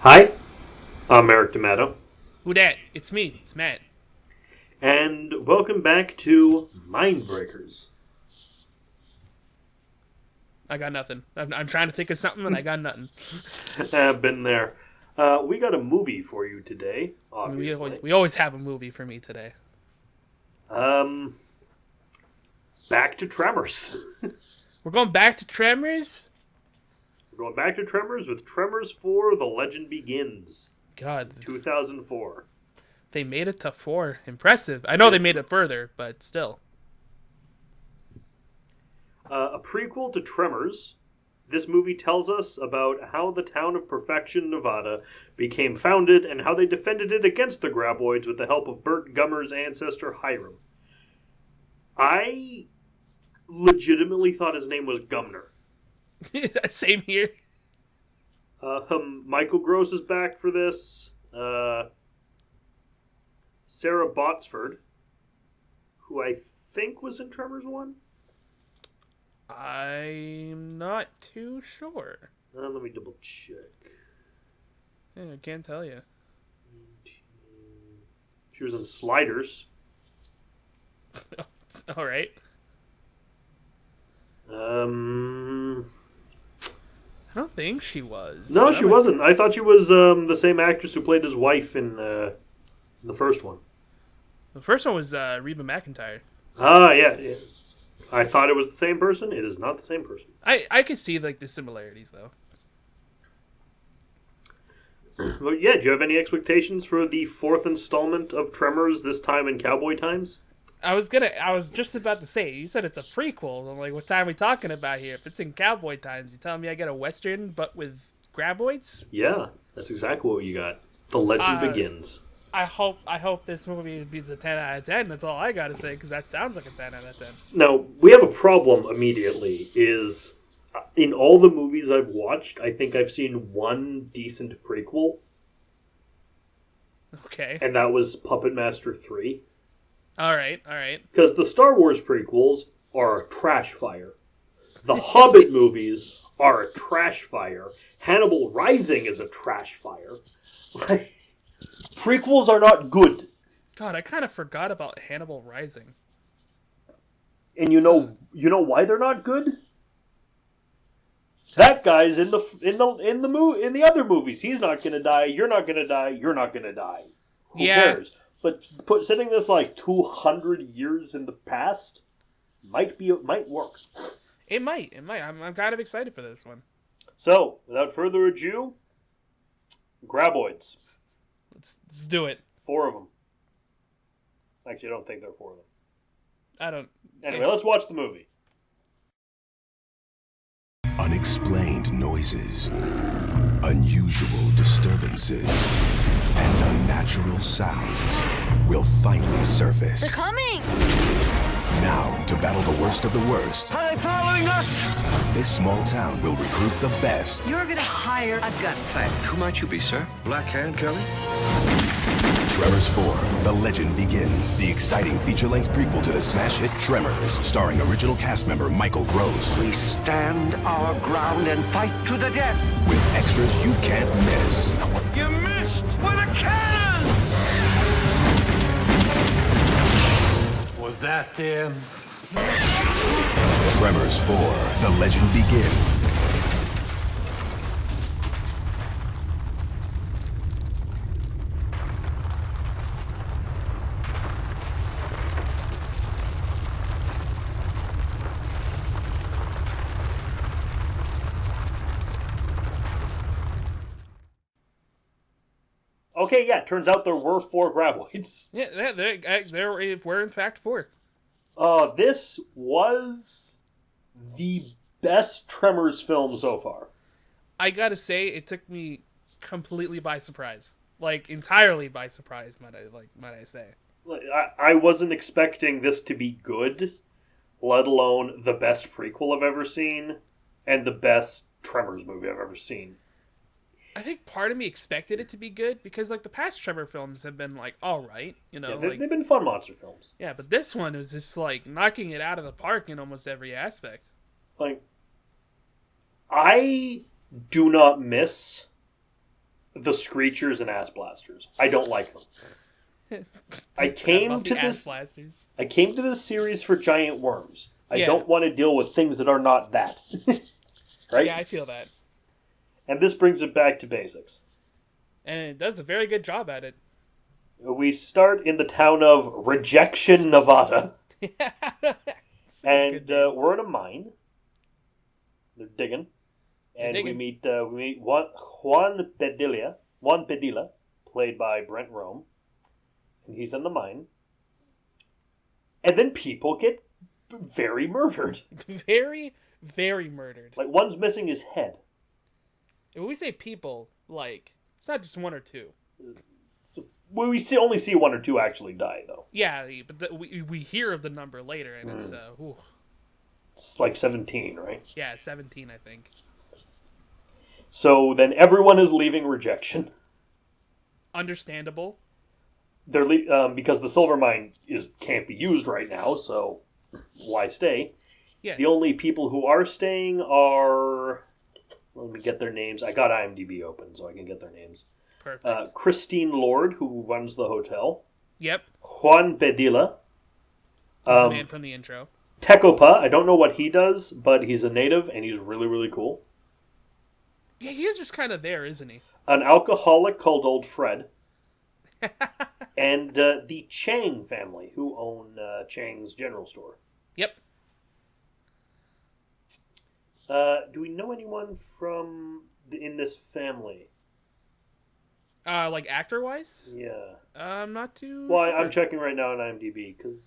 Hi, I'm Eric D'Amato, Who dat? It's me. It's Matt. and welcome back to Mindbreakers. I got nothing. I'm trying to think of something, and I got nothing. I've been there. We got a movie for you today, I mean, obviously. we always have a movie for me today. Back to Tremors. We're going back to Tremors? We're going back to Tremors with Tremors 4, The Legend Begins, God, 2004. they made it to 4. Impressive. I know they made it further, but still. A prequel to Tremors, this movie tells us about how the town of Perfection, Nevada, became founded and how they defended it against the Graboids with the help of Burt Gummer's ancestor, Hiram. I legitimately thought his name was Gumner. Same here. Michael Gross is back for this. Sarah Botsford, who I think was in Tremors 1. I'm not too sure. Let me double check. Yeah, I can't tell you. She was in Sliders. All right. I don't think she was. No, she wasn't. I thought she was the same actress who played his wife in the first one. The first one was Reba McEntire. Ah, yeah. I thought it was the same person. It is not the same person. I could see like the similarities though. Well, yeah. Do you have any expectations for the fourth installment of Tremors? This time in cowboy times. I was just about to say, you said it's a prequel. I'm like, what time are we talking about here? If it's in cowboy times, you telling me I get a western but with graboids? Yeah, that's exactly what you got. The Legend Begins. I hope this movie is a 10 out of 10. That's all I gotta say, because that sounds like a 10 out of 10. Now, we have a problem immediately, is in all the movies I've watched, I think I've seen one decent prequel, Okay. and that was Puppet Master 3. Alright. Because the Star Wars prequels are a trash fire. The Hobbit movies are a trash fire. Hannibal Rising is a trash fire. Prequels are not good. God, I kind of forgot about Hannibal Rising. And you know why they're not good? That guy's in the other movies. He's not gonna die. You're not gonna die. You're not gonna die. Who cares? But setting this like 200 years in the past might work. It might. I'm kind of excited for this one. So, without further ado, Graboids. Let's do it. 4 of them. Actually, I don't think there are 4 of them. I don't... Anyway, let's watch the movie. Unexplained noises, unusual disturbances, and unnatural sounds will finally surface. They're coming! Now, to battle the worst of the worst, Are they following us? this small town will recruit the best. You're gonna hire a gunfighter. Who might you be, sir? Black Hand Kelly? Tremors 4, The Legend Begins, the exciting feature-length prequel to the smash hit Tremors, starring original cast member Michael Gross, We stand our ground and fight to the death. with extras you can't miss. You missed with a cannon! Was that them? Tremors 4, The Legend Begins. Okay, yeah, turns out there were 4 Graboids. Yeah, there were in fact 4. This was the best Tremors film so far. I gotta say, it took me completely by surprise. Like, entirely by surprise, might I say. I wasn't expecting this to be good, let alone the best prequel I've ever seen, and the best Tremors movie I've ever seen. I think part of me expected it to be good, because, like, the past Tremor films have been, like, alright, you know? Yeah, they've been fun monster films. Yeah, but this one is just, like, knocking it out of the park in almost every aspect. Like, I do not miss the Screechers and Ass Blasters. I don't like them. I love came the to ass this. blasters. I came to this series for giant worms. I Yeah. don't want to deal with things that are not that. Right? Yeah, I feel that. And this brings it back to basics. And it does a very good job at it. We start in the town of Rejection, Nevada. And we're in a mine. They're digging. And we meet Juan Padilla, played by Brent Rome. And he's in the mine. And then people get very murdered. Very, very murdered. Like, one's missing his head. And when we say people, like, it's not just one or two. Well, we only see one or two actually die, though. Yeah, but we hear of the number later, and it's, It's like 17, right? yeah, 17, I think. So then everyone is leaving Rejection. Understandable. They're because the silver mine can't be used right now, so why stay? Yeah. The only people who are staying are... Let me get their names. I got IMDb open, so I can get their names. Perfect. Christine Lord, who runs the hotel. Yep. Juan Padilla. He's the man from the intro. Tecopa. I don't know what he does, but he's a native, and he's really, really cool. Yeah, he is just kind of there, isn't he? An alcoholic called Old Fred. And the Chang family, who own Chang's General Store. Yep. Do we know anyone in this family? Like actor-wise? Yeah. I'm not too... Well, sure. I'm checking right now on IMDb, because...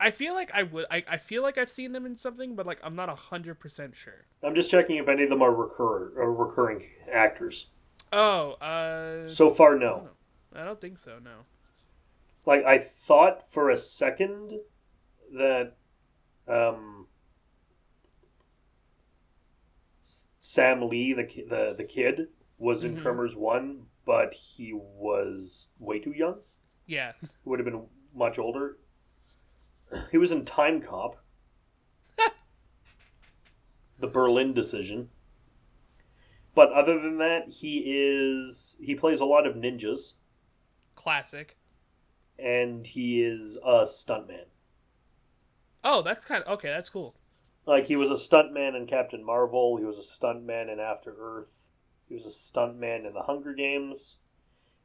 I feel like I would... I feel like I've seen them in something, but like I'm not 100% sure. I'm just checking if any of them are recurring actors. Oh, So far, no. I don't think so, no. Like, I thought for a second that Sam Lee, the kid, was in Tremors 1, but he was way too young. Yeah. Would have been much older. He was in Time Cop. The Berlin Decision. But other than that, he plays a lot of ninjas. Classic. And he is a stuntman. Oh, that's kind of... Okay, that's cool. Like, he was a stuntman in Captain Marvel. He was a stuntman in After Earth. He was a stuntman in The Hunger Games.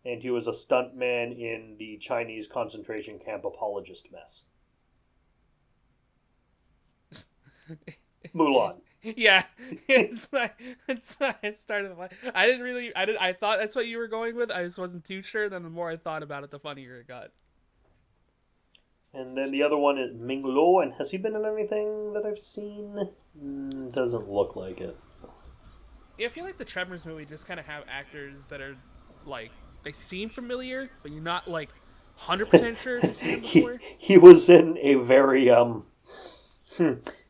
And he was a stuntman in the Chinese concentration camp apologist mess. Mulan. Yeah, it's like I started. I thought that's what you were going with. I just wasn't too sure. Then the more I thought about it, the funnier it got. And then the other one is Ming Lo, and has he been in anything that I've seen? Doesn't look like it. Yeah, I feel like the Tremors movie just kind of have actors that are like they seem familiar, but you're not like 100% sure if you've seen them before. He was in a very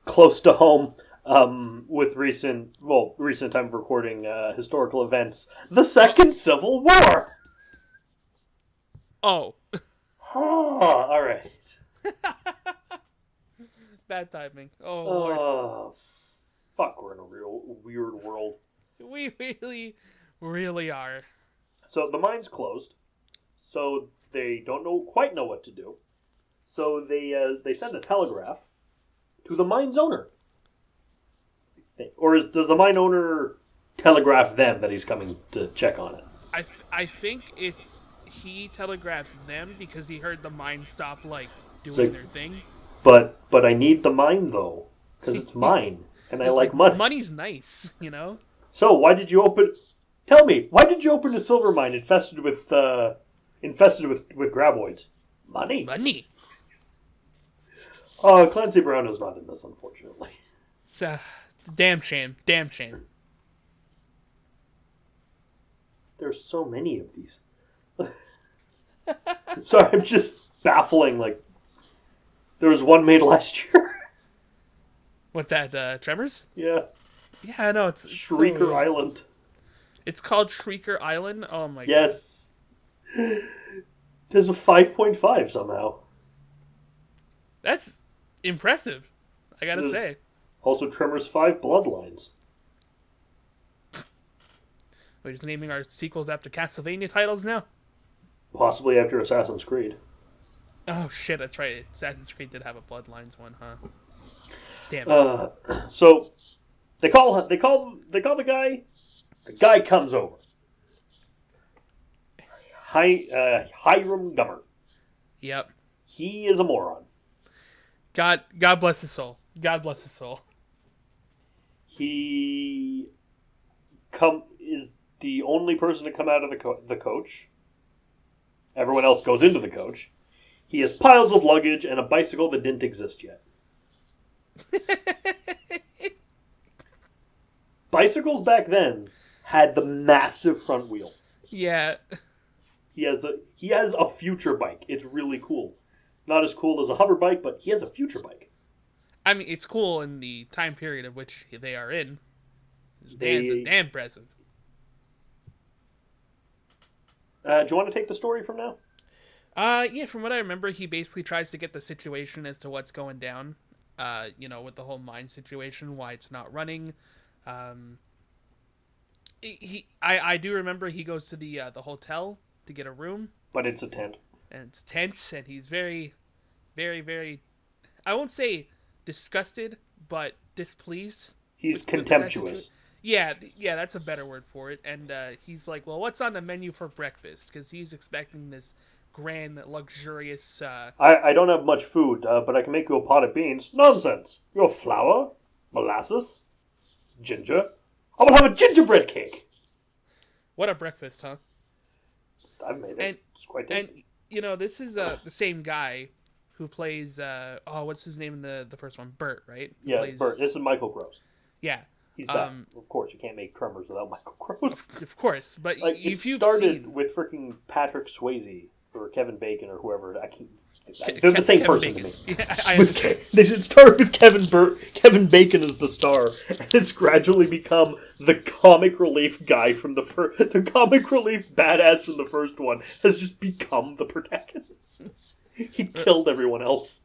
close to home. With recent time of recording historical events, the Second Civil War. Oh. All right. Bad timing. Oh, Lord. Fuck, we're in a real weird world. We really, really are. So the mine's closed, so they don't quite know what to do. So they send a telegraph to the mine's owner. Or does the mine owner telegraph them that he's coming to check on it? I think he telegraphs them because he heard the mine stop doing their thing. But I need the mine though, because it's mine, and I like money. Money's nice, you know. So why did you open? Tell me, why did you open a silver mine infested with graboids? Money. Money. Clancy Brown is not in this, unfortunately. It's damn shame. Damn shame. There's so many of these. Sorry, I'm just baffling. Like, there was one made last year. What, that Tremors? Yeah. Yeah, I know. It's Shrieker Island. It's called Shrieker Island? Oh my god. Yes. There's a 5.5 somehow. That's impressive, I gotta say. Also, Tremors 5 Bloodlines. We're just naming our sequels after Castlevania titles now? Possibly after Assassin's Creed. Oh shit, that's right. Assassin's Creed did have a Bloodlines one, huh? Damn it. So they call the guy. The guy comes over. Hiram Gummer. Yep. He is a moron. God bless his soul. God bless his soul. He is the only person to come out of the coach. Everyone else goes into the coach. He has piles of luggage and a bicycle that didn't exist yet. Bicycles back then had the massive front wheel. Yeah. He has a future bike. It's really cool. Not as cool as a hover bike, but he has a future bike. I mean, it's cool in the time period of which they are in. It's damn impressive. Do you want to take the story from now? Yeah, from what I remember, he basically tries to get the situation as to what's going down. With the whole mine situation, why it's not running. I do remember he goes to the hotel to get a room. But it's a tent. And it's tense, and he's very, very, very, I won't say disgusted, but displeased. He's contemptuous. Yeah, that's a better word for it. And he's like, well, what's on the menu for breakfast? Because he's expecting this grand, luxurious... I don't have much food, but I can make you a pot of beans. Nonsense. You have flour, molasses, ginger. I will have a gingerbread cake. What a breakfast, huh? I've made it. It's quite tasty. And, this is the same guy who plays... what's his name in the first one? Bert, right? Bert. This is Michael Gross. Yeah. He's back. Of course, you can't make Tremors without Michael Gross. Of course, but if you've started seen... with freaking Patrick Swayze or Kevin Bacon or whoever. They're the same Kevin person Bacon. to me. Yeah, I understand. They should start with Kevin Bacon as the star, and it's gradually become the comic relief guy from the comic relief badass from the first one has just become the protagonist. He killed everyone else.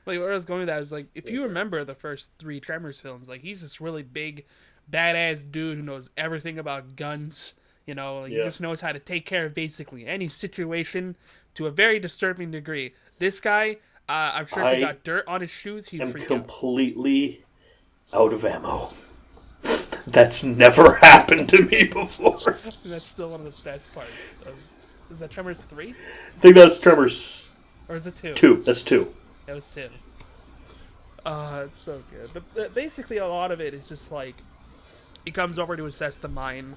Like, where I was going with that is, like, if you remember the first 3 Tremors films, like, he's this really big, badass dude who knows everything about guns, he just knows how to take care of basically any situation to a very disturbing degree. This guy, I'm sure if he got dirt on his shoes, he'd freak out. I'm completely out of ammo. That's never happened to me before. That's still one of the best parts. Is that Tremors 3? I think that's Tremors... Or is it 2? 2. That's 2. That was 2. It's so good. But basically a lot of it is just like, he comes over to assess the mine,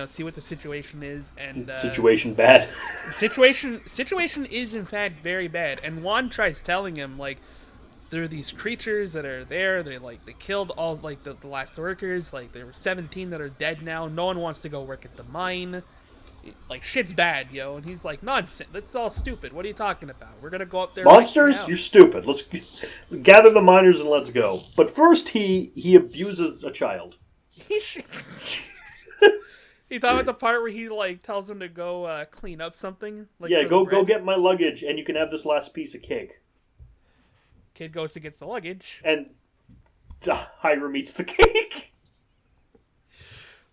see what the situation is, and... situation bad. Situation is in fact very bad, and Juan tries telling him, like, there are these creatures that are there, they killed all, like, the last workers, like, there were 17 that are dead now, no one wants to go work at the mine. Like, shit's bad, yo. And he's like, nonsense. That's all stupid. What are you talking about? We're gonna go up there. Monsters? Right now. You're stupid. Let's gather the miners and let's go. But first, he abuses a child. You thought about the part where he, like, tells him to go clean up something? Like, yeah, go get my luggage, and you can have this last piece of cake. Kid goes to get the luggage. And Hiram eats the cake.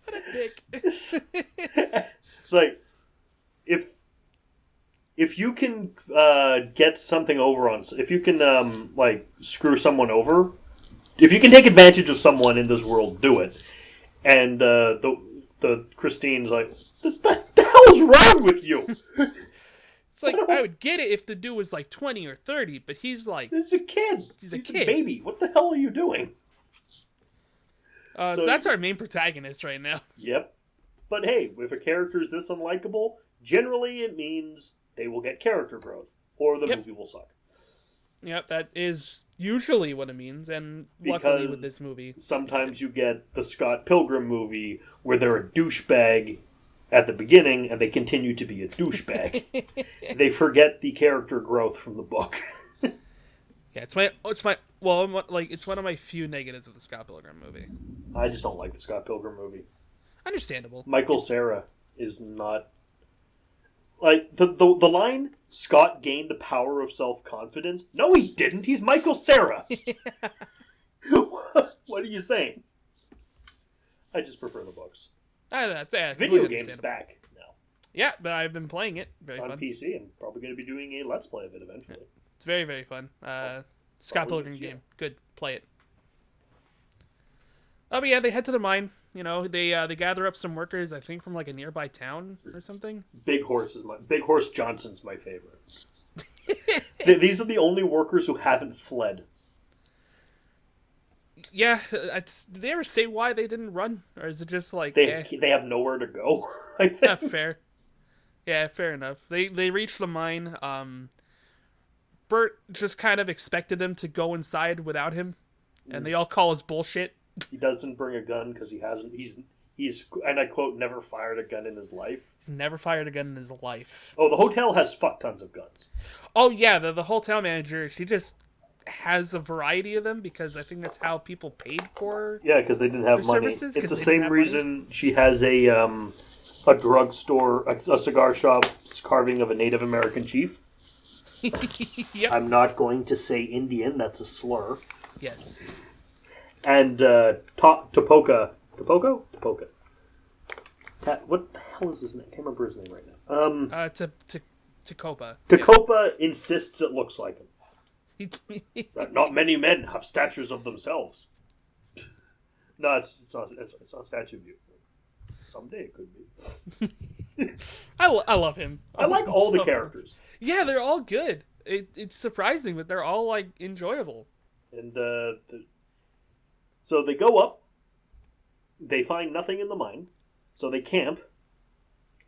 What a dick. It's like, if you can get something over on... If you can, screw someone over... If you can take advantage of someone in this world, do it. And the Christine's like, the hell's wrong with you? It's like, I would get it if the dude was like 20 or 30, but he's like... He's a kid. He's a kid. Baby. What the hell are you doing? So that's our main protagonist right now. Yep. But hey, if a character is this unlikable, generally it means they will get character growth, or the movie will suck. Yep, that is usually what it means, and luckily with this movie. Sometimes you get the Scott Pilgrim movie where they're a douchebag at the beginning, and they continue to be a douchebag. They forget the character growth from the book. Yeah, it's one of my few negatives of the Scott Pilgrim movie. I just don't like the Scott Pilgrim movie. Understandable. Michael Cera is not... Like, the line, Scott gained the power of self-confidence. No, he didn't. He's Michael Cera. What are you saying? I just prefer the books. That's Video completely games understandable. back now. Yeah, but I've been playing it. Very On fun. PC, and probably going to be doing a Let's Play of it eventually. It's very, very fun. Scott probably Pilgrim is, yeah. game. Good. Play it. Oh, but yeah, they head to the mine. You know, they gather up some workers, I think, from like a nearby town or something. Big Horse Johnson's my favorite. These are the only workers who haven't fled. Yeah, did they ever say why they didn't run, or is it just like They have nowhere to go. I think. Yeah, fair. Yeah, fair enough. They reach the mine. Bert just kind of expected them to go inside without him, and they all call his bullshit. He doesn't bring a gun because he hasn't. He's and I quote, never fired a gun in his life. He's never fired a gun in his life. Oh, the hotel has fuck tons of guns. Oh yeah, the hotel manager, she just has a variety of them because I think that's how people paid for. Yeah, because they didn't have For money. services? It's 'Cause the they didn't same have reason she has a drugstore, a cigar shop carving of a Native American chief. Yep. I'm not going to say Indian. That's a slur. Yes. And Topoka. What the hell is his name? I can't remember his name right now. Tacopa. Tacopa insists it looks like him. That not many men have statues of themselves. No, it's not a statue of you. Someday it could be. I love him. I like all the characters. Yeah, they're all good. It's surprising, but they're all like enjoyable. And so they go up. They find nothing in the mine. So they camp.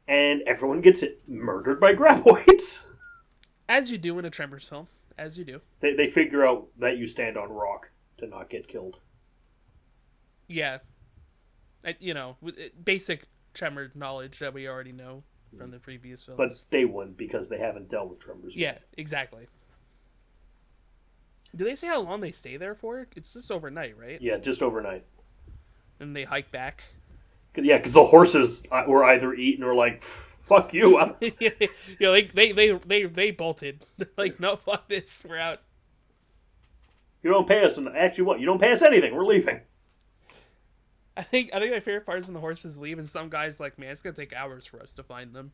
And everyone gets murdered by graboids. As you do in a Tremors film. As you do. They figure out that you stand on rock to not get killed. Yeah. Basic Tremor knowledge that we already know from the previous films. But they wouldn't because they haven't dealt with Tremors yeah, yet. exactly. Do they say how long they stay there for? It's just overnight, right? Yeah, just overnight. And they hike back. Yeah, because the horses were either eaten or like, fuck you. They bolted. They're like, no, fuck this, we're out. You don't pay us, and actually what? You don't pay us anything. We're leaving. I think my favorite part is when the horses leave and some guy's like, man, it's gonna take hours for us to find them.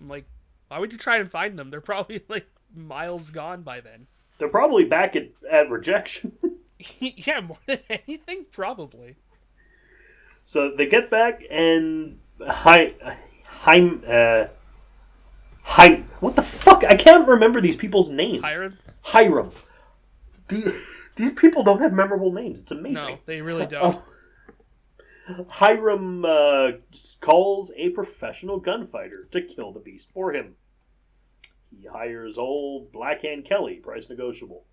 I'm like, why would you try and find them? They're probably like miles gone by then. They're probably back at rejection. Yeah, more than anything, probably. So they get back and what the fuck? I can't remember these people's names. Hiram. These people don't have memorable names. It's amazing. No, they really don't. Hiram calls a professional gunfighter to kill the beast for him. He hires old Blackhand Kelly, price negotiable.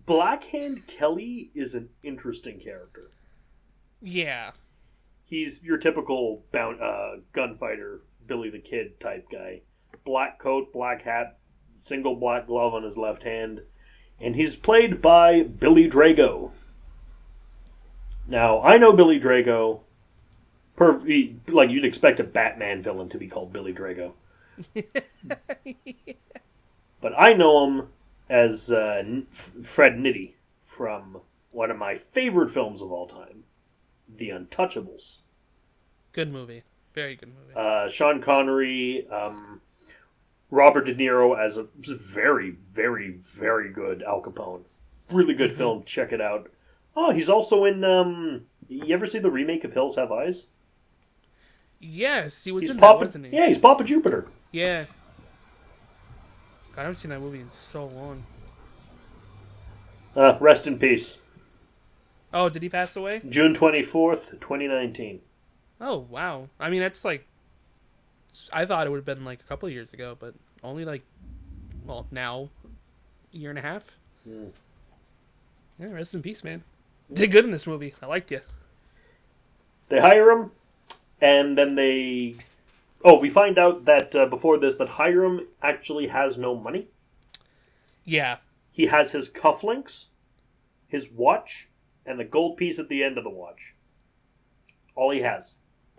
Blackhand Kelly is an interesting character. Yeah. He's your typical gunfighter, Billy the Kid type guy. Black coat, black hat, single black glove on his left hand. And he's played by Billy Drago. Now, I know Billy Drago. Like, you'd expect a Batman villain to be called Billy Drago. But I know him as Fred Nitti from one of my favorite films of all time, The Untouchables. Good movie. Very good movie. Sean Connery, Robert De Niro as a very, very, very good Al Capone. Really good film. Check it out. Oh, he's also in. You ever see the remake of Hills Have Eyes? Yes, he was He's in Papa, that, wasn't he? Yeah, he's Papa Jupiter. Yeah. God, I haven't seen that movie in so long. Rest in peace. Oh, did he pass away? June 24th, 2019. Oh, wow. I mean, that's like... I thought it would have been like a couple of years ago, but only like... Well, now, a year and a half. Mm. Yeah, rest in peace, man. Did good in this movie. I liked you. They hire him, and then they... Oh, we find out that before this, that Hiram actually has no money. Yeah. He has his cufflinks, his watch, and the gold piece at the end of the watch. All he has.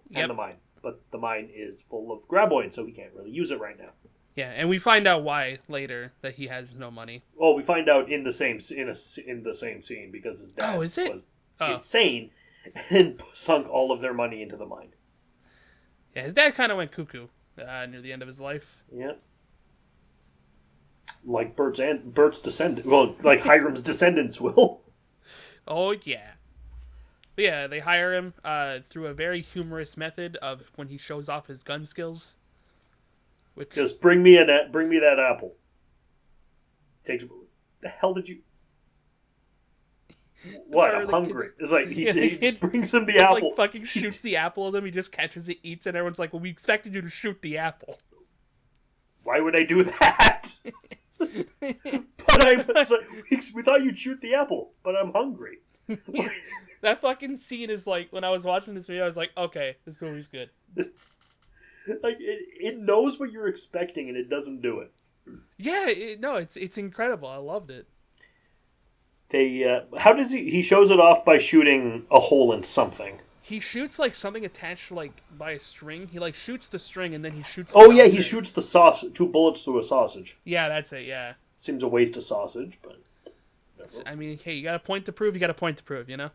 Yep. And the mine. But the mine is full of graboids, so he can't really use it right now. Yeah, and we find out why later that he has no money. Well, we find out in the same scene because his dad Oh, is it? was insane, and sunk all of their money into the mine. Yeah, his dad kind of went cuckoo near the end of his life. Yeah. Like Bert's descendants. Well, like Hiram's descendants will. Oh, yeah. But yeah, they hire him through a very humorous method of when he shows off his gun skills. Which... Just bring me that apple. The hell did you... What? I'm hungry. It's like he brings him the apple. Like fucking shoots the apple at him. He just catches it, eats it. And everyone's like, "Well, we expected you to shoot the apple." Why would I do that? But we thought you'd shoot the apple, but I'm hungry. That fucking scene is like, when I was watching this video, I was like, okay, this movie's good. Like it knows what you're expecting and it doesn't do it. Yeah, it's incredible. I loved it. How does he shows it off by shooting a hole in something. He shoots like something attached like by a string. He like shoots the string and then he shoots. Oh yeah, he shoots the sausage. 2 bullets through a sausage. Yeah, that's it. Yeah. Seems a waste of sausage, but. I mean, hey, you got a point to prove. You got a point to prove. You know.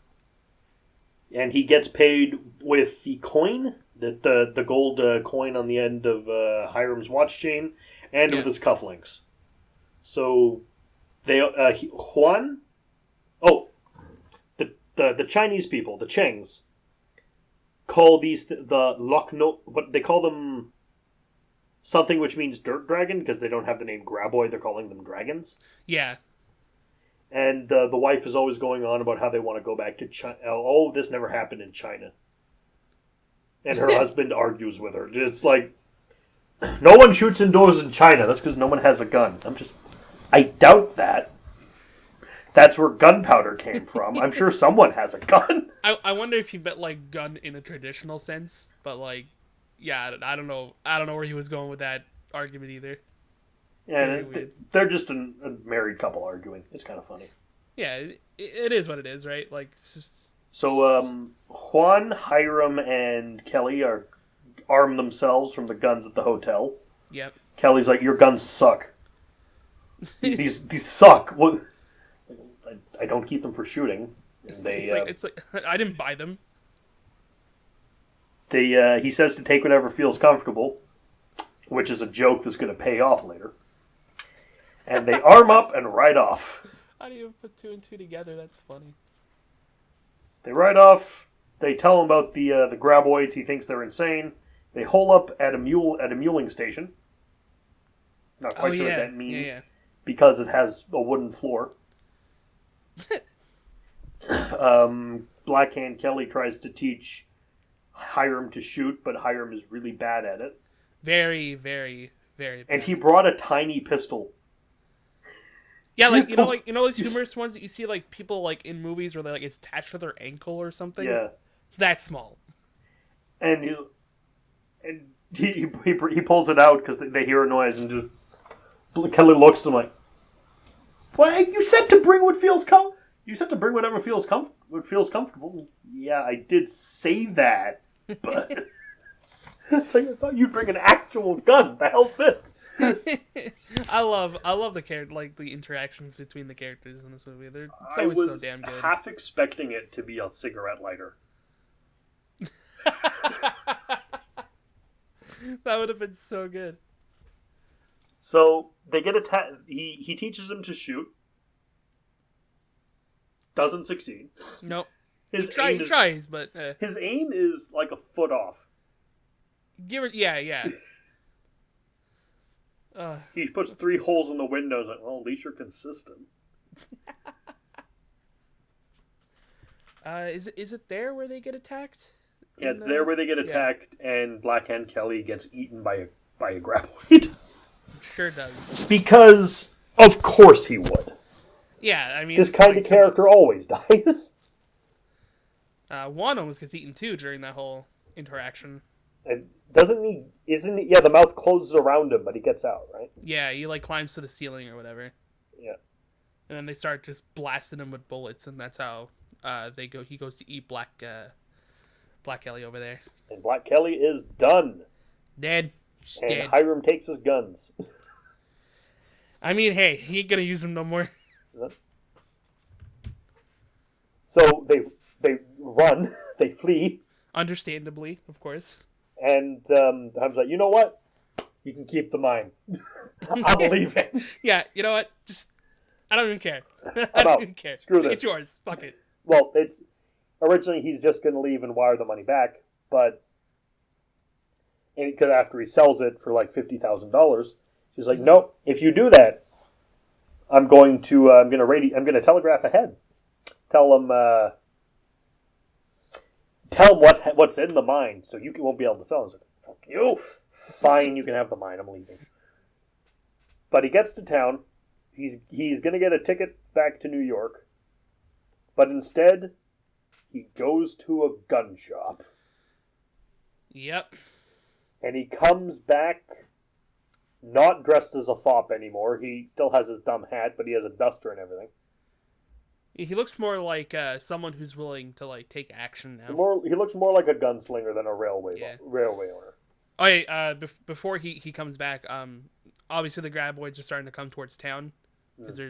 And he gets paid with the coin, the gold coin on the end of Hiram's watch chain, and with his cufflinks. So Juan. Oh, the Chinese people, the Chengs, call these the Lokno, but they call them something which means dirt dragon because they don't have the name Graboid. They're calling them dragons. Yeah. And the wife is always going on about how they want to go back to China. Oh, this never happened in China. And her husband argues with her. It's like, no one shoots indoors in China. That's because no one has a gun. I doubt that. That's where gunpowder came from. I'm sure someone has a gun. I wonder if he meant like gun in a traditional sense, but like, yeah, I don't know where he was going with that argument either. Yeah, they're just a married couple arguing. It's kind of funny. Yeah, it is what it is, right? Like, it's just... So, Juan, Hiram, and Kelly arm themselves from the guns at the hotel. Yep. Kelly's like, "Your guns suck. These suck. What? I don't keep them for shooting." And it's like I didn't buy them. He says to take whatever feels comfortable, which is a joke that's going to pay off later. And they arm up and ride off. How do you put 2 and 2 together? That's funny. They ride off. They tell him about the graboids. He thinks they're insane. They hole up at a muling station. Not quite sure what that means. Because it has a wooden floor. Blackhand Kelly tries to teach Hiram to shoot, but Hiram is really bad at it. Very, very, very bad. And he brought a tiny pistol. Yeah, like you know those humorous ones that you see like people like in movies where they like it's attached to their ankle or something. Yeah, it's that small. And he pulls it out because they hear a noise and just Kelly looks at him like, "Well, you said to bring what feels You said to bring whatever feels comfortable." Yeah, I did say that, but it's like I thought you'd bring an actual gun. The hell's this? I love the character, like the interactions between the characters in this movie. It's always so damn good. I was half expecting it to be a cigarette lighter. That would have been so good. So they get attacked. He teaches them to shoot. Doesn't succeed. Nope. He tries, but his aim is like a foot off. Yeah. He puts 3 holes in the windows. Like, well, at least you're consistent. Is it there where they get attacked? Yeah, it's there where they get attacked, and Blackhand Kelly gets eaten by a graboid. Sure does. Because of course he would. Yeah, I mean, this kind of character always dies. Juan almost gets eaten too during that whole interaction. And isn't he? Yeah, the mouth closes around him, but he gets out, right? Yeah, he like climbs to the ceiling or whatever. Yeah. And then they start just blasting him with bullets, and that's how he goes to eat Black Kelly over there. And Black Kelly is done. Dead. And Hiram takes his guns. I mean, hey, he ain't gonna use them no more. So they run, they flee. Understandably, of course. And Ham's like, you know what? You can keep the mine. I'm leaving. Yeah, you know what? Just, I don't even care. I'm don't out. even care. Screw this. It's yours. Fuck it. Well, it's originally he's just going to leave and wire the money back, but because after he sells it for like $50,000, she's like, nope. If you do that, I'm going to telegraph ahead. Tell him what's in the mine, so you won't be able to sell it. Like, fuck you. Fine, you can have the mine. I'm leaving. But he gets to town. He's going to get a ticket back to New York. But instead, he goes to a gun shop. Yep. And he comes back not dressed as a fop anymore. He still has his dumb hat, but he has a duster and everything. He looks more like someone who's willing to like take action now. He looks more like a gunslinger than a railway owner. Oh, yeah, before he comes back, obviously the graboids are starting to come towards town because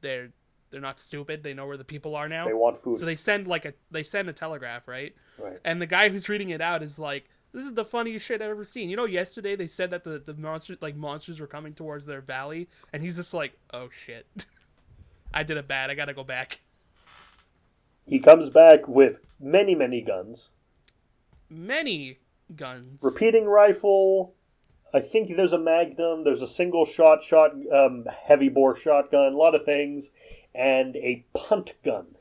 they're not stupid. They know where the people are now. They want food. So they send a telegraph, right? Right. And the guy who's reading it out is like, "This is the funniest shit I've ever seen." You know, yesterday they said that the monsters were coming towards their valley, and he's just like, "Oh shit, I did it bad. I gotta go back." He comes back with many, many guns. Many guns. Repeating rifle. I think there's a Magnum. There's a single shot, heavy bore shotgun. A lot of things, and a punt gun.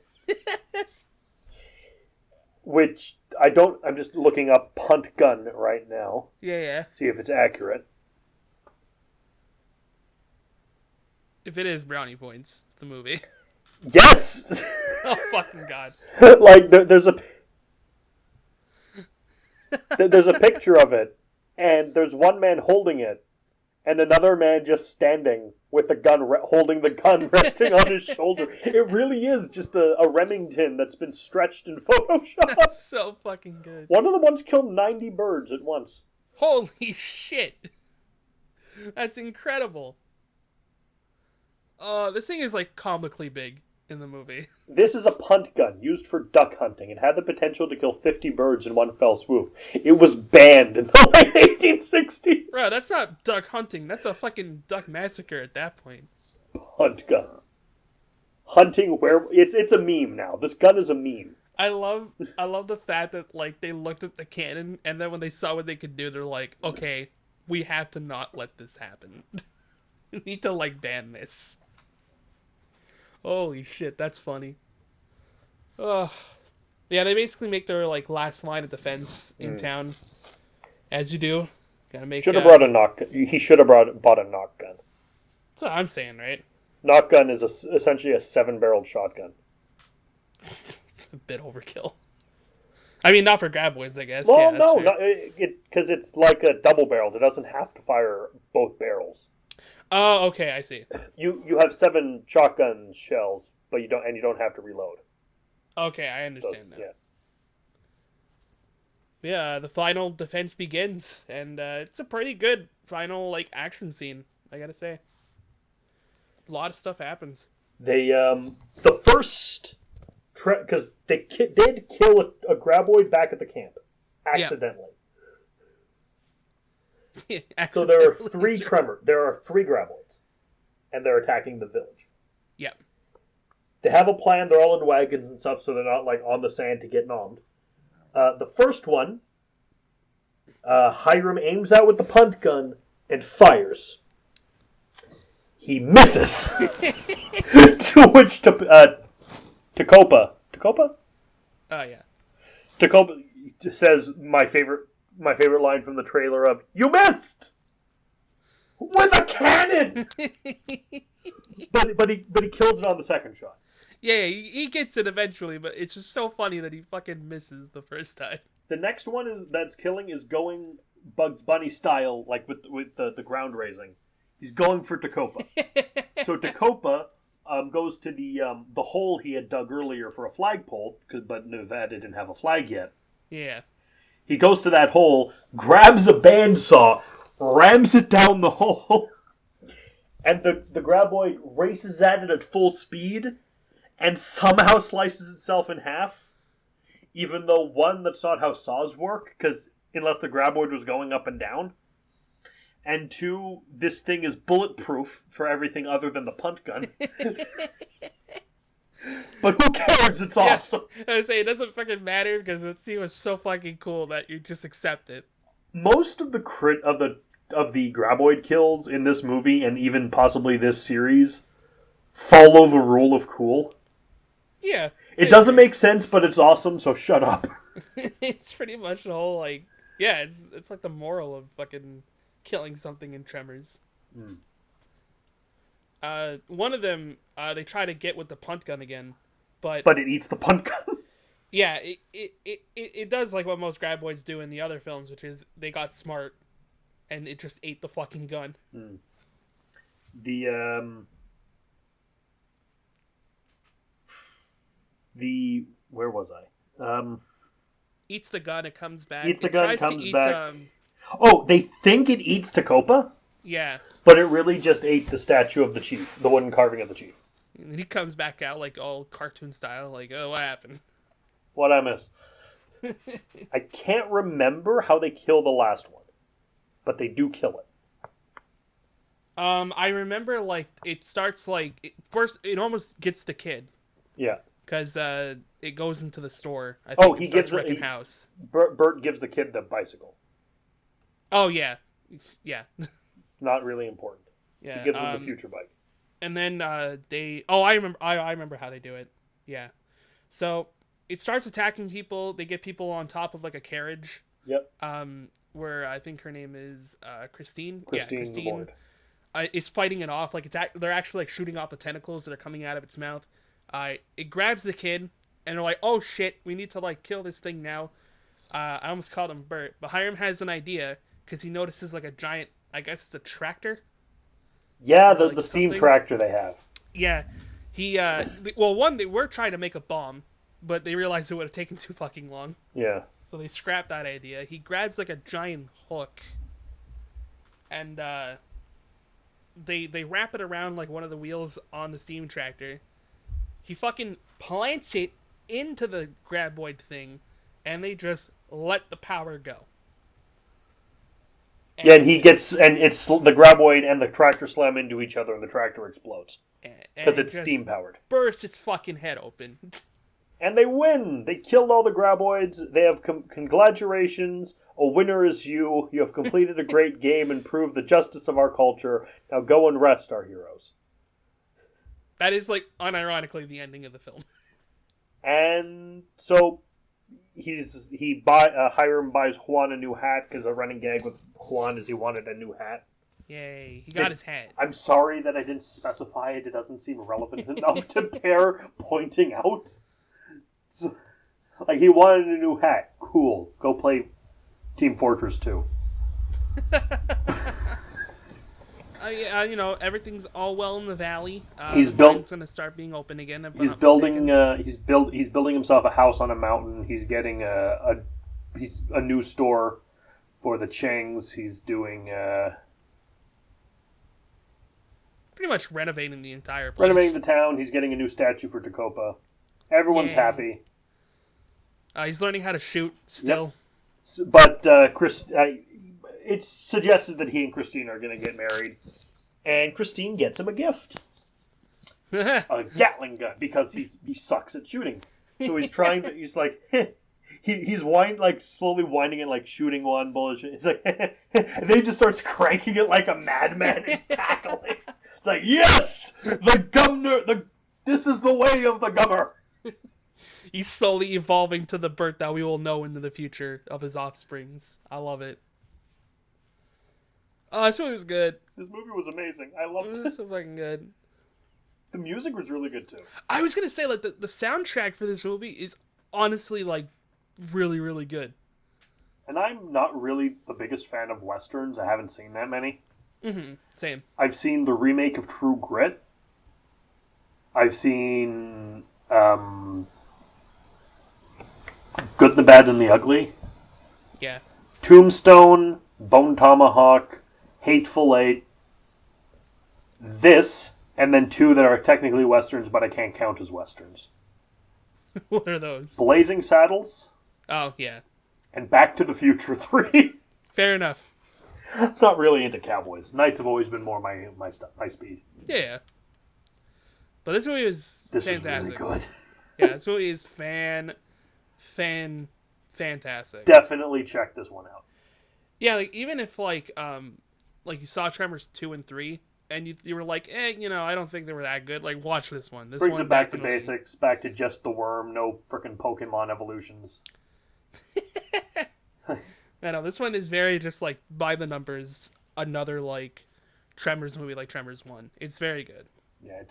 Which I'm just looking up punt gun right now. Yeah. See if it's accurate. If it is, brownie points. It's the movie. Yes! Oh, fucking God. Like, there's a picture of it, and there's one man holding it, and another man just standing with the gun, holding the gun resting on his shoulder. It really is just a Remington that's been stretched in Photoshop. That's so fucking good. One of the ones killed 90 birds at once. Holy shit. That's incredible. This thing is, like, comically big in the movie. This is a punt gun used for duck hunting. It had the potential to kill 50 birds in one fell swoop. It was banned in the late 1860s. Bro, that's not duck hunting. That's a fucking duck massacre at that point. Punt gun. Hunting where... It's a meme now. This gun is a meme. I love the fact that, like, they looked at the cannon, and then when they saw what they could do, they're like, okay, we have to not let this happen. We need to, like, ban this. Holy shit, that's funny. Ugh. Yeah, they basically make their, like, last line of defense in town. As you do. Gotta make... Should have brought a knock... He should have bought a knock gun. That's what I'm saying, right? Knock gun is essentially a 7-barreled shotgun. A bit overkill. I mean, not for graboids, I guess. Well, yeah, no, because it's like a double-barreled. It doesn't have to fire both barrels. Oh, okay, I see. You have 7 shotgun shells, but you don't have to reload. Okay, I understand that. Yeah. Yeah, the final defense begins, and it's a pretty good final, like, action scene, I gotta say. A lot of stuff happens. They the first because they did kill a graboid back at the camp accidentally. Yeah. So there are 3 Tremors. There are 3 graboids, and they're attacking the village. Yeah. They have a plan. They're all in wagons and stuff, so they're not like on the sand to get nommed. The first one, Hiram aims out with the punt gun and fires. He misses. To which Tacopa? Oh yeah. Tacopa says my favorite line from the trailer of "You missed with a cannon." but he kills it on the second shot. Yeah, he gets it eventually, but it's just so funny that he fucking misses the first time. The next one that's going Bugs Bunny style, like with the ground raising. He's going for Tacopa. So Tacopa goes to the hole he had dug earlier for a flagpole, but Nevada didn't have a flag yet. Yeah. He goes to that hole, grabs a bandsaw, rams it down the hole, and the graboid races at it at full speed, and somehow slices itself in half. Even though, one, that's not how saws work, because unless the graboid was going up and down. And two, this thing is bulletproof for everything other than the punt gun. But who cares? It's awesome. I was saying, it doesn't fucking matter because the scene was so fucking cool that you just accept it. Most of the of the graboid kills in this movie, and even possibly this series, follow the rule of cool. Yeah. It doesn't make sense, but it's awesome, so shut up. It's pretty much the whole, like... Yeah, it's like the moral of fucking killing something in Tremors. One of them, they try to get with the punt gun again, but it eats the punt gun. Yeah, it does like what most graboids do in the other films, which is they got smart, and it just ate the fucking gun. Where was I? Eats the gun, it comes back. Eats the gun, comes back. Oh, they think it eats Tacopa? Yeah. But it really just ate the statue of the chief, the wooden carving of the chief. And he comes back out like all cartoon style, like, oh, what happened? What'd I miss? I can't remember how they kill the last one, but they do kill it. I remember, like, it starts, like, first, it almost gets the kid. Yeah. Because it goes into the store. I think he gives the house. Bert gives the kid the bicycle. Oh, yeah. Yeah. Not really important. Yeah. He gives him the future bike. And then they... Oh, I remember how they do it. Yeah. So, it starts attacking people. They get people on top of, like, a carriage. Yep. Where I think her name is Christine. Christine. Is fighting it off. Like, they're actually, like, shooting off the tentacles that are coming out of its mouth. It grabs the kid, and they're like, oh shit, we need to, like, kill this thing now. I almost called him Bert, but Hiram has an idea, because he notices, like, a giant, I guess it's a tractor? Yeah, the steam tractor they have. Yeah. They were trying to make a bomb, but they realized it would have taken too fucking long. Yeah. So they scrapped that idea. He grabs, like, a giant hook, and, they wrap it around, like, one of the wheels on the steam tractor. He fucking plants it into the graboid thing, and they just let the power go. And it's the graboid and the tractor slam into each other, and the tractor explodes because it's steam powered. Bursts its fucking head open, and they win. They killed all the graboids. They have congratulations. A winner is you. You have completed a great game and proved the justice of our culture. Now go and rest, our heroes. That is, like, unironically the ending of the film. And so Hiram buys Juan a new hat, because a running gag with Juan is he wanted a new hat. Yay, he got his hat. I'm sorry that I didn't specify it. It doesn't seem relevant enough to bear pointing out. So, like, he wanted a new hat. Cool. Go play Team Fortress 2. Everything's all well in the valley. He's going to start being open again. He's building himself a house on a mountain. He's getting a new store for the Changs. He's doing pretty much renovating the entire place. Renovating the town. He's getting a new statue for Tacopa. Everyone's happy. He's learning how to shoot still. Yep. But it's suggested that he and Christine are going to get married. And Christine gets him a gift. A Gatling gun, because he sucks at shooting. So he's like, he's slowly winding it, like shooting one bullet. It's like, and then he just starts cranking it like a madman and tackling. It's like, yes! The Gumner, this is the way of the Gummer. He's slowly evolving to the Bert that we will know into the future of his offsprings. I love it. Oh, this movie was good. This movie was amazing. I loved it. It was so fucking good. The music was really good, too. I was going to say, like, the soundtrack for this movie is honestly, like, really, really good. And I'm not really the biggest fan of Westerns. I haven't seen that many. Mm-hmm. Same. I've seen the remake of True Grit. I've seen Good, the Bad, and the Ugly. Yeah. Tombstone, Bone Tomahawk, Hateful Eight, this, and then two that are technically Westerns, but I can't count as Westerns. What are those? Blazing Saddles Oh, yeah. and Back to the Future 3. Fair enough. I'm not really into cowboys. Knights have always been more my speed. Yeah. But this movie is This fantastic. is really good. Yeah, this movie is fantastic. Definitely check this one out. Yeah, like even if like you saw Tremors 2 and 3 and you were like, I don't think they were that good. Like, watch this one. This Brings one it back to definitely... basics, back to just the worm, no frickin' Pokemon evolutions. I know, this one is very just like by the numbers, another like Tremors movie like Tremors 1. It's very good. Yeah,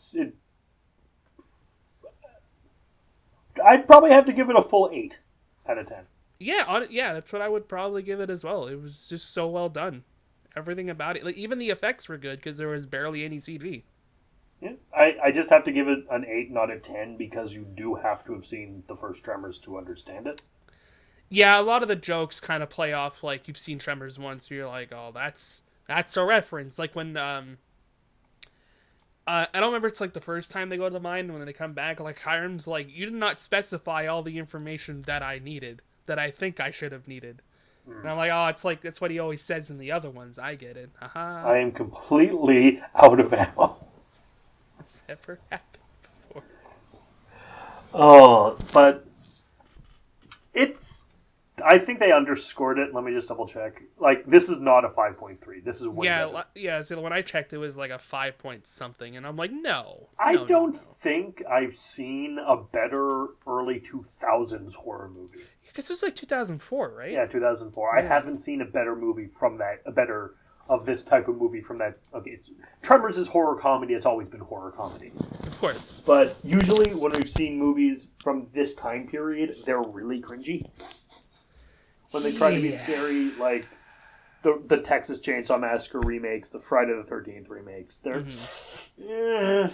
I'd probably have to give it a full 8 out of 10. Yeah, that's what I would probably give it as well. It was just so well done. Everything about it, like even the effects were good because there was barely any CG. Yeah, I just have to give it an 8, not a 10, because you do have to have seen the first Tremors to understand it. Yeah, a lot of the jokes kind of play off like you've seen Tremors once, so you're like, oh, that's a reference. Like when I don't remember, it's like the first time they go to the mine, when they come back, like Hiram's like, you did not specify all the information that I needed, that I think I should have needed. And I'm like, oh, it's like, that's what he always says in the other ones. I get it. Haha. I am completely out of ammo. It's never happened before. Oh, but I think they underscored it. Let me just double check. Like, this is not a 5.3. This is way better. Yeah. So when I checked, it was like a 5 point something, and I'm like, no. I don't think I've seen a better early 2000s horror movie. Because it was like 2004, right? Yeah, 2004. Yeah. I haven't seen a better movie from that. A better of this type of movie from that. Okay, Tremors is horror comedy. It's always been horror comedy. Of course. But usually when we've seen movies from this time period, they're really cringy. When they try to be scary, like the Texas Chainsaw Massacre remakes, the Friday the 13th remakes, they're a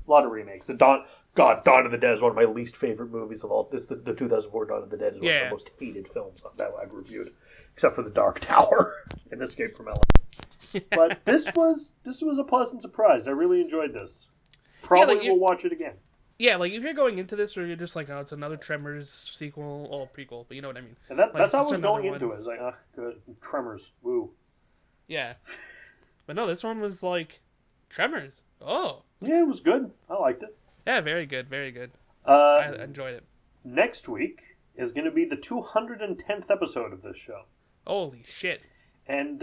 lot of remakes. Dawn of the Dead is one of my least favorite movies of all. The 2004 Dawn of the Dead is one of the most hated films that I've reviewed, except for The Dark Tower and Escape from LA. But this was a pleasant surprise. I really enjoyed this. Probably will watch it again. Yeah, like if you're going into this where you're just like, oh, it's another Tremors sequel or prequel, but you know what I mean. And that's how I was going into it. I was like, good. Tremors, woo. Yeah. But no, this one was like, Tremors. Oh. Yeah, it was good. I liked it. Yeah, very good, very good. I enjoyed it. Next week is going to be the 210th episode of this show. Holy shit. And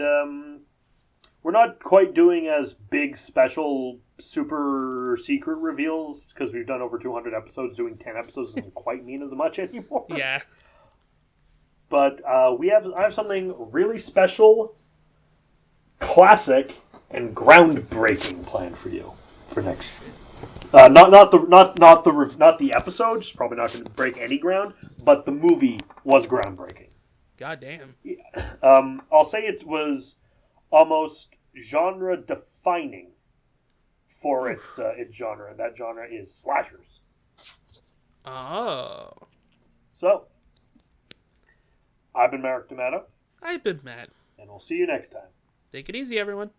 we're not quite doing as big, special, super secret reveals because we've done over 200 episodes. Doing 10 episodes doesn't quite mean as much anymore. Yeah. But I have something really special, classic, and groundbreaking planned for you for next. Not the episode. It's probably not going to break any ground. But the movie was groundbreaking. God damn. I'll say it was almost genre defining for its genre. That genre is slashers. Oh. So, I've been Marek D'Amato. I've been Matt. And we'll see you next time. Take it easy, everyone.